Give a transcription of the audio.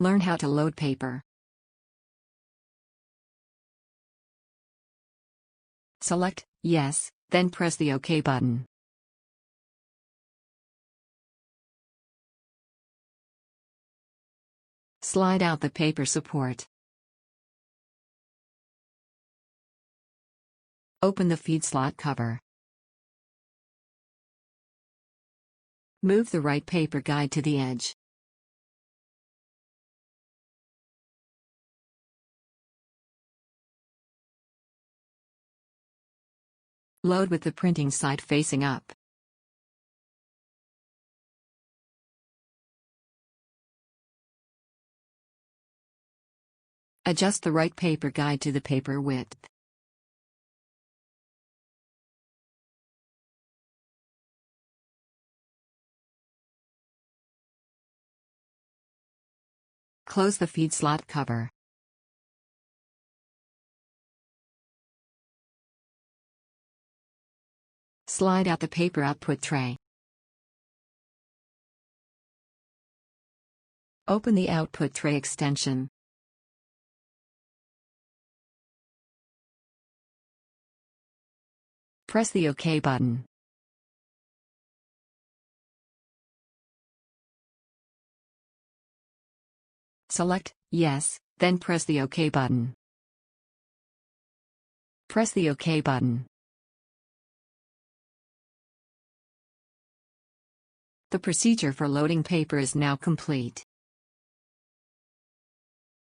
Learn how to load paper. Select Yes, then press the OK button. Slide out the paper support. Open the feed slot cover. Move the right paper guide to the edge. Load with the printing side facing up. Adjust the right paper guide to the paper width. Close the feed slot cover. Slide out the paper output tray. Open the output tray extension. Press the OK button. Select Yes, then press the OK button. Press the OK button. The procedure for loading paper is now complete.